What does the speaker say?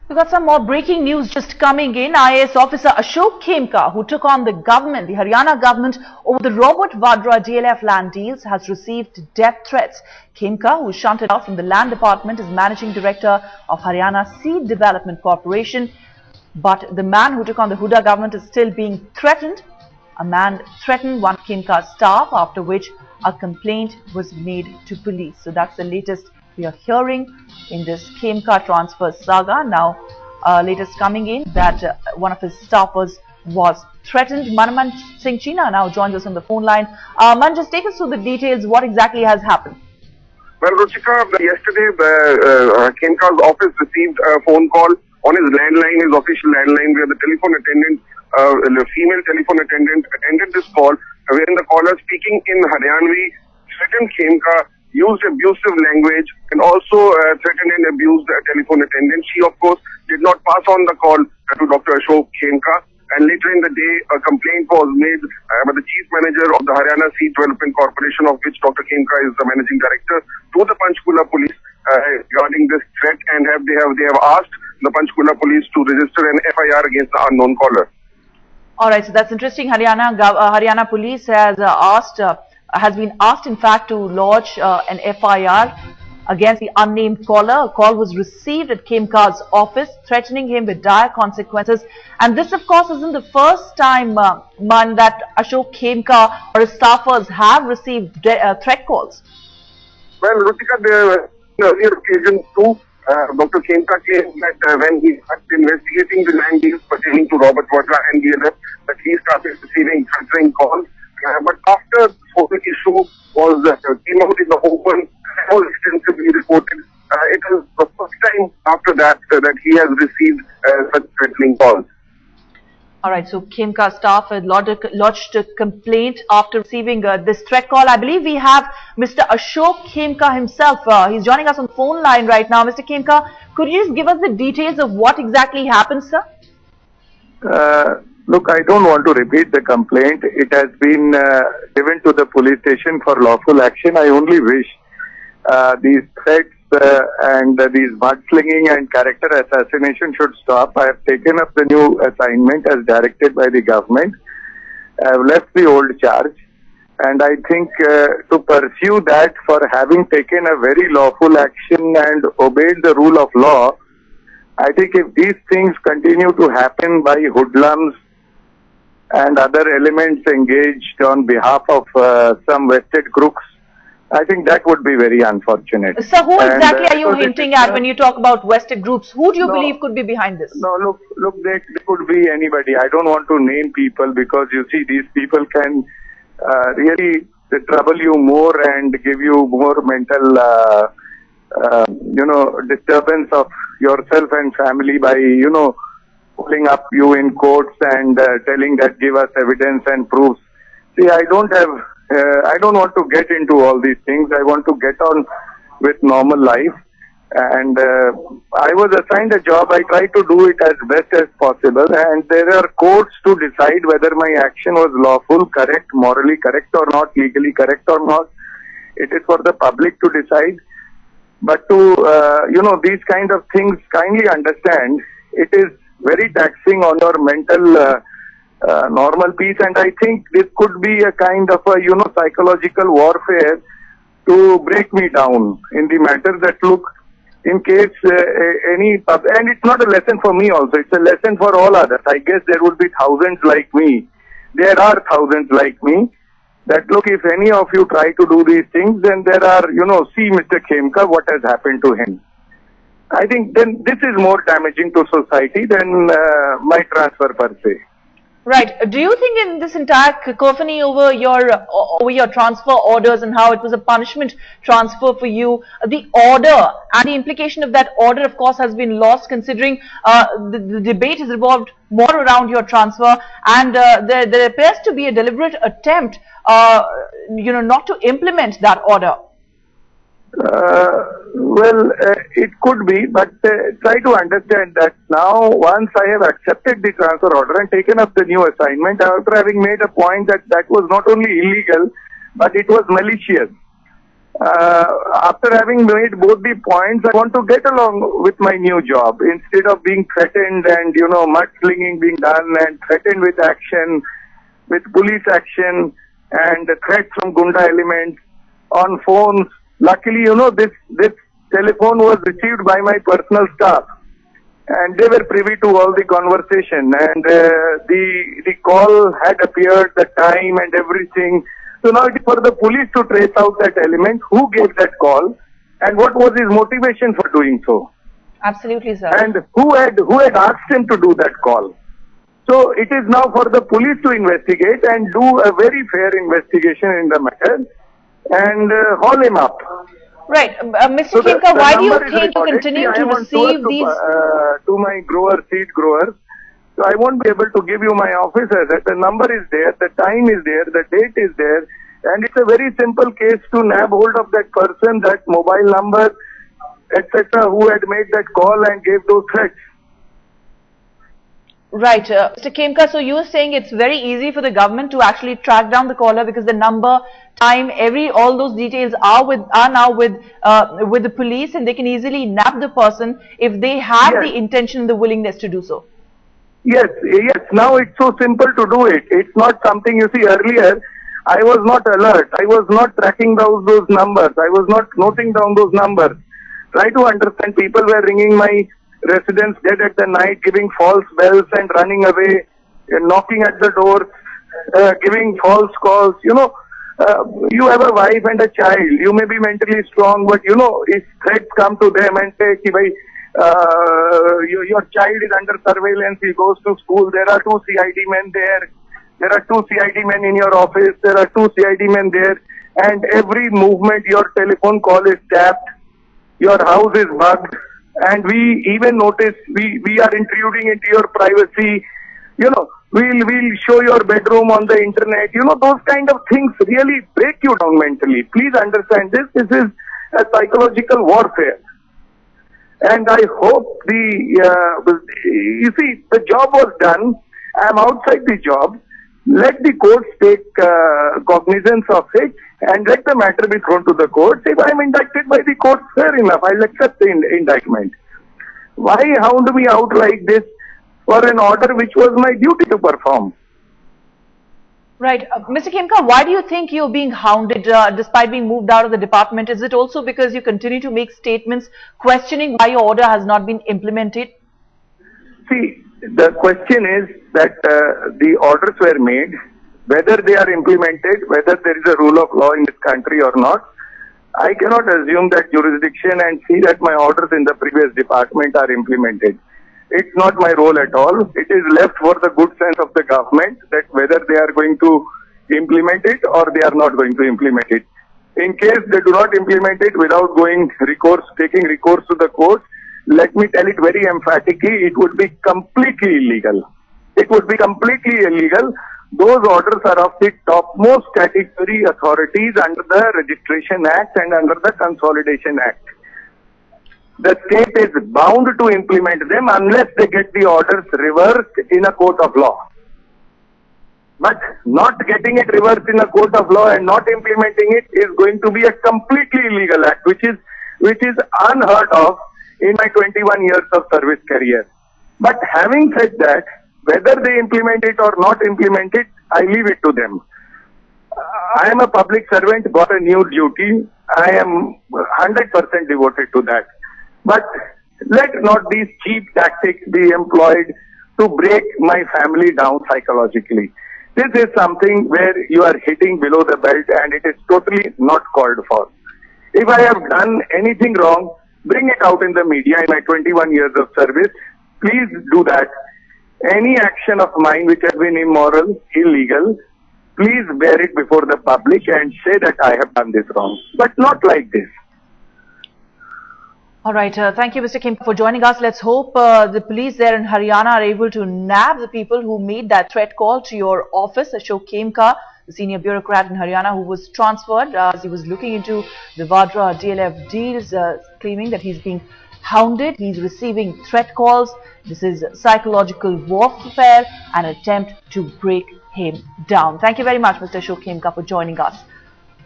We've got some more breaking news just coming in. IAS officer Ashok Khemka, who took on the government, the Haryana government, over the Robert Vadra DLF land deals, has received death threats. Khemka, who was shunted out from the land department, is managing director of Haryana Seed Development Corporation. But the man who took on the Huda government is still being threatened. A man threatened one Khemka's staff, after which a complaint was made to police. So that's the latest we are hearing in this Khemka transfer saga. Now, latest coming in that one of his staffers was threatened. Manaman Singh China now joins us on the phone line. Man, just take us through the details. What exactly has happened? Well, Ruchika, yesterday Khemka's office received a phone call on his landline, his official landline, where the telephone attendant, the female telephone attendant, attended this call, wherein the caller, speaking in Haryanvi, threatened Khemka, used abusive language, and also threatened and abused the telephone attendant. She, of course, did not pass on the call to Dr. Ashok Khemka. And later in the day, a complaint was made by the chief manager of the Haryana Seed Development Corporation, of which Dr. Khemka is the managing director, to the Panchkula police regarding this threat, and they have asked the Panchkula police to register an FIR against the unknown caller. All right, so that's interesting. Haryana police has been asked, in fact, to lodge an FIR against the unnamed caller. A call was received at Khemka's office, threatening him with dire consequences. And this, of course, isn't the first time, Man, that Ashok Khemka or his staffers have received threat calls. Well, Ruchika, there were earlier occasions too. Dr. Khemka claimed that when he started investigating the land deals pertaining to Robert Vadra and DLF, that he started receiving threatening calls. But after this whole issue came out in the open, was extensively reported, it was the first time after that that he has received such threatening calls. All right, so Khemka staff had lodged a complaint after receiving this threat call. I believe we have Mr. Ashok Khemka himself. He's joining us on the phone line right now. Mr. Khemka, could you just give us the details of what exactly happened, sir? Look, I don't want to repeat the complaint. It has been given to the police station for lawful action. I only wish these threats and these mudslinging and character assassination should stop. I have taken up the new assignment as directed by the government. I have left the old charge. And I think to pursue that for having taken a very lawful action and obeyed the rule of law, I think if these things continue to happen by hoodlums and other elements engaged on behalf of some vested crooks, I think that would be very unfortunate. So who exactly are you hinting at when you talk about vested groups? Who do you believe could be behind this? No, look, they could be anybody. I don't want to name people because you see these people can really trouble you more and give you more mental disturbance of yourself and family by, pulling up you in courts and telling that give us evidence and proofs. See, I don't want to get into all these things. I want to get on with normal life. And I was assigned a job. I try to do it as best as possible. And there are courts to decide whether my action was lawful, correct, morally correct or not, legally correct or not. It is for the public to decide. But to, these kind of things, kindly understand, it is very taxing on your mental normal peace. And I think this could be a kind of a, psychological warfare to break me down in the matter that, look, in case and it's not a lesson for me also, it's a lesson for all others. I guess there would be thousands like me. There are thousands like me. That look, if any of you try to do these things, then there are, see Mr. Khemka, what has happened to him. I think then this is more damaging to society than my transfer per se. Right. Do you think in this entire cacophony over your transfer orders and how it was a punishment transfer for you, the order and the implication of that order, of course, has been lost, considering the debate has revolved more around your transfer, and there appears to be a deliberate attempt, not to implement that order. It could be, but try to understand that now once I have accepted the transfer order and taken up the new assignment, after having made a point that was not only illegal, but it was malicious. After having made both the points, I want to get along with my new job instead of being threatened and, mudslinging being done and threatened with action, with police action and threats from Gunda elements on phones. Luckily, this telephone was received by my personal staff and they were privy to all the conversation, and the call had appeared, the time and everything. So now it is for the police to trace out that element, who gave that call and what was his motivation for doing so. Absolutely, sir. And who had asked him to do that call. So it is now for the police to investigate and do a very fair investigation in the matter and haul him up. Right. Mr. Khemka, why do you think you continue to receive these? To my seed growers. So I won't be able to give you my office address. The number is there, the time is there, the date is there. And it's a very simple case to nab hold of that person, that mobile number, etc., who had made that call and gave those threats. Right. Mr. Khemka, so you are saying it's very easy for the government to actually track down the caller because the number, time, all those details are now with the police, and they can easily nab the person if they have the intention and the willingness to do so. Yes. Now it's so simple to do it. It's not something, you see, earlier I was not alert. I was not tracking down those numbers. I was not noting down those numbers. Try to understand, people were ringing my residence dead at the night, giving false bells and running away, knocking at the door, giving false calls. You have a wife and a child. You may be mentally strong, but if threats come to them and say, your child is under surveillance, he goes to school, there are 2 CID men there, there are 2 CID men in your office, there are 2 CID men there, and every movement, your telephone call is tapped, your house is bugged, and we even notice we are intruding into your privacy. We'll show your bedroom on the internet. Those kind of things really break you down mentally. Please understand this. This is a psychological warfare. And I hope you see, the job was done. I'm outside the job. Let the courts take cognizance of it and let the matter be thrown to the courts. If I'm indicted by the courts, fair enough, I'll accept the indictment. Why hound me out like this for an order which was my duty to perform? Right. Mr. Khemka, why do you think you're being hounded despite being moved out of the department? Is it also because you continue to make statements questioning why your order has not been implemented? See, the question is that the orders were made, whether they are implemented, whether there is a rule of law in this country or not. I cannot assume that jurisdiction and see that my orders in the previous department are implemented. It's not my role at all. It is left for the good sense of the government that whether they are going to implement it or they are not going to implement it. In case they do not implement it without taking recourse to the court, let me tell it very emphatically, it would be completely illegal. It would be completely illegal. Those orders are of the topmost statutory authorities under the Registration Act and under the Consolidation Act. The state is bound to implement them unless they get the orders reversed in a court of law. But not getting it reversed in a court of law and not implementing it is going to be a completely illegal act, which is unheard of in my 21 years of service career. But having said that, whether they implement it or not implement it, I leave it to them. I am a public servant, got a new duty. I am 100% devoted to that. But let not these cheap tactics be employed to break my family down psychologically. This is something where you are hitting below the belt and it is totally not called for. If I have done anything wrong, bring it out in the media in my 21 years of service. Please do that. Any action of mine which has been immoral, illegal, please bear it before the public and say that I have done this wrong. But not like this. All right. Thank you, Mr. Khemka, for joining us. Let's hope the police there in Haryana are able to nab the people who made that threat call to your office. Ashok Khemka, the senior bureaucrat in Haryana who was transferred as he was looking into the Vadra DLF deals, claiming that he's being hounded. He's receiving threat calls. This is psychological warfare, an attempt to break him down. Thank you very much, Mr. Ashok Khemka, for joining us.